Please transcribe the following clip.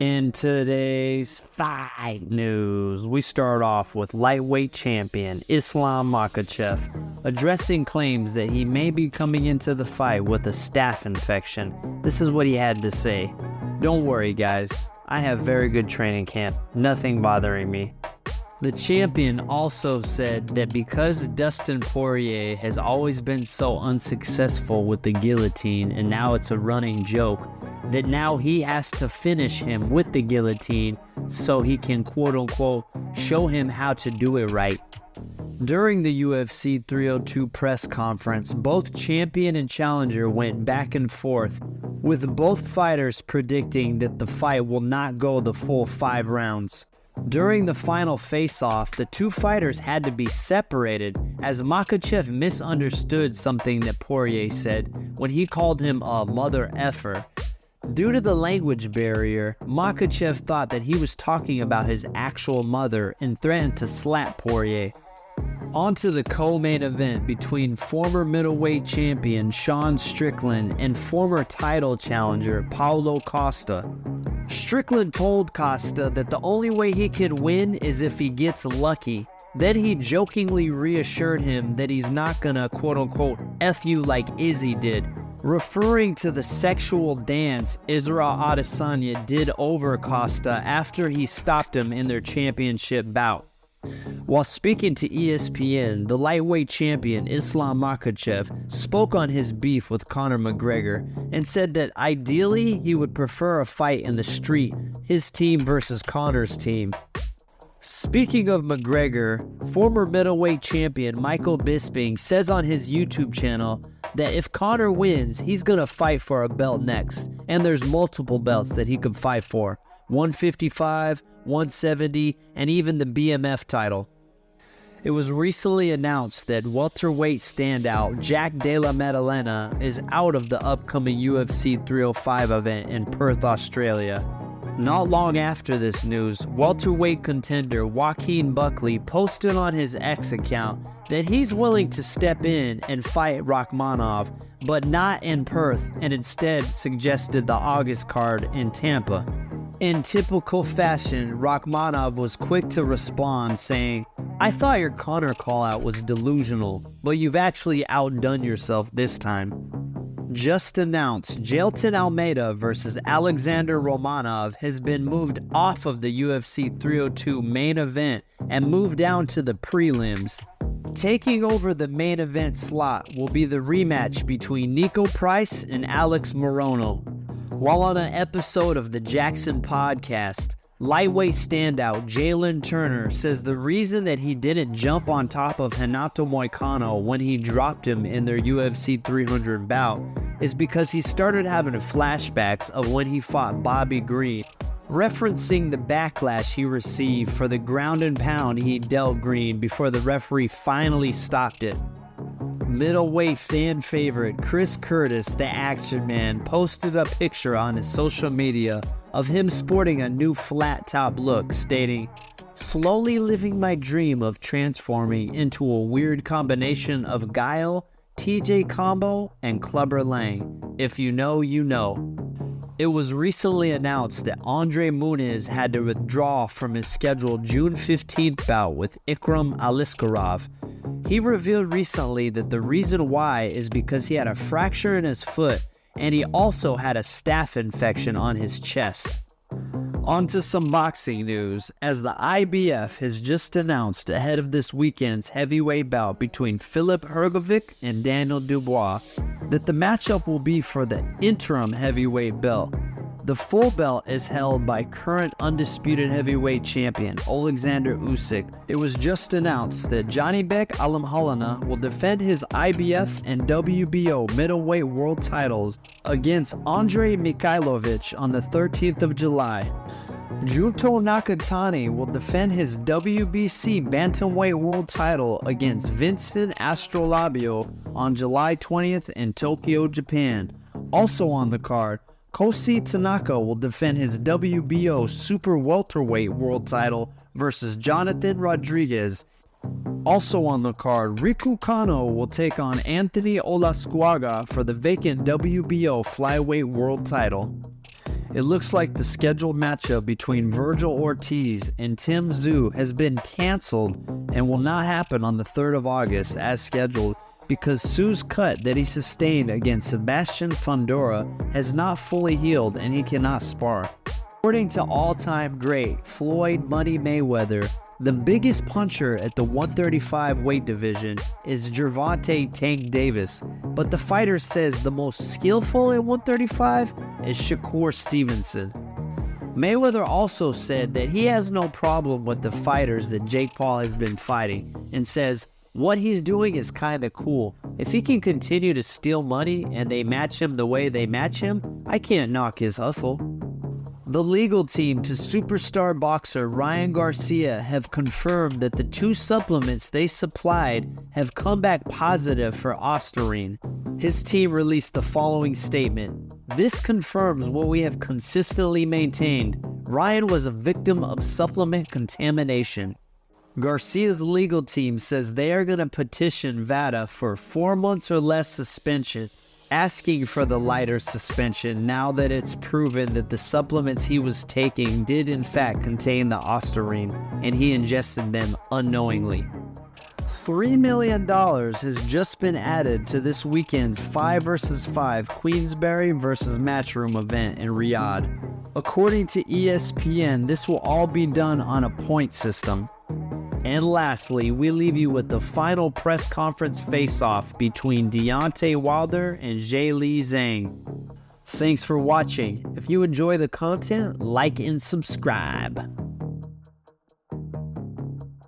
In today's fight news, we start off with lightweight champion Islam Makhachev addressing claims that he may be coming into the fight with a staph infection. This is what he had to say. "Don't worry, guys. I have very good training camp. Nothing bothering me." The champion also said that because Dustin Poirier has always been so unsuccessful with the guillotine and now it's a running joke, that now he has to finish him with the guillotine so he can quote-unquote show him how to do it right. During the UFC 302 press conference, both champion and challenger went back and forth, with both fighters predicting that the fight will not go the full 5 rounds. During the final face-off, the two fighters had to be separated as Makhachev misunderstood something that Poirier said when he called him a mother effer. Due to the language barrier, Makhachev thought that he was talking about his actual mother and threatened to slap Poirier. On to the co-main event between former middleweight champion Sean Strickland and former title challenger Paulo Costa. Strickland told Costa that the only way he could win is if he gets lucky. Then he jokingly reassured him that he's not gonna quote-unquote F you like Izzy did, referring to the sexual dance Israel Adesanya did over Costa after he stopped him in their championship bout. While speaking to ESPN, the lightweight champion Islam Makhachev spoke on his beef with Conor McGregor and said that ideally he would prefer a fight in the street, his team versus Conor's team. Speaking of McGregor, former middleweight champion Michael Bisping says on his YouTube channel that if Conor wins, he's gonna fight for a belt next, and there's multiple belts that he could fight for: 155, 170, and even the BMF title. It was recently announced that welterweight standout Jack Della Maddalena is out of the upcoming UFC 305 event in Perth, Australia. Not long after this news, welterweight contender Joaquin Buckley posted on his X account that he's willing to step in and fight Rakhmonov, but not in Perth, and instead suggested the August card in Tampa. In typical fashion, Rakhmonov was quick to respond, saying, "I thought your Conor call-out was delusional, but you've actually outdone yourself this time." Just announced, Jailton Almeida versus Alexander Romanov has been moved off of the UFC 302 main event and moved down to the prelims. Taking over the main event slot will be the rematch between Nico Price and Alex Morono. While on an episode of the Jackson podcast, lightweight standout Jalen Turner says the reason that he didn't jump on top of Renato Moicano when he dropped him in their UFC 300 bout is because he started having flashbacks of when he fought Bobby Green, referencing the backlash he received for the ground and pound he dealt Green before the referee finally stopped it. Middleweight fan favorite Chris Curtis, the Action Man, posted a picture on his social media of him sporting a new flat top look, stating, "Slowly living my dream of transforming into a weird combination of Guile, TJ Combo, and Clubber Lang. If you know, you know." It was recently announced that Andre Muniz had to withdraw from his scheduled June 15th bout with Ikram Aliskerov. He revealed recently that the reason why is because he had a fracture in his foot and he also had a staph infection on his chest. On to some boxing news, as the IBF has just announced ahead of this weekend's heavyweight bout between Filip Hrgovic and Daniel Dubois that the matchup will be for the interim heavyweight belt. The full belt is held by current undisputed heavyweight champion Alexander Usyk. It was just announced that Janibek Alamhalana will defend his IBF and WBO middleweight world titles against Andrei Mikhailovich on the 13th of July. Junto Nakatani will defend his WBC bantamweight world title against Vincent Astrolabio on July 20th in Tokyo, Japan. Also on the card, Kosi Tanaka will defend his WBO super welterweight world title versus Jonathan Rodriguez. Also on the card, Riku Kano will take on Anthony Olasquaga for the vacant WBO flyweight world title. It looks like the scheduled matchup between Virgil Ortiz and Tim Tszyu has been canceled and will not happen on the 3rd of August as scheduled because Tszyu's cut that he sustained against Sebastian Fundora has not fully healed and he cannot spar. According to all-time great Floyd Money Mayweather, the biggest puncher at the 135 weight division is Gervonta Tank Davis, but the fighter says the most skillful at 135 is Shakur Stevenson. Mayweather also said that he has no problem with the fighters that Jake Paul has been fighting and says what he's doing is kinda cool. If he can continue to steal money and they match him the way they match him, I can't knock his hustle. The legal team to superstar boxer Ryan Garcia have confirmed that the 2 supplements they supplied have come back positive for Ostarine. His team released the following statement: "This confirms what we have consistently maintained. Ryan was a victim of supplement contamination." Garcia's legal team says they are going to petition VADA for 4 months or less suspension, asking for the lighter suspension now that it's proven that the supplements he was taking did in fact contain the Ostarine and he ingested them unknowingly. $3 million has just been added to this weekend's 5 vs 5 Queensberry vs Matchroom event in Riyadh. According to ESPN, this will all be done on a point system. And lastly, we leave you with the final press conference face-off between Deontay Wilder and Zhilei Zhang. Thanks for watching. If you enjoy the content, like and subscribe.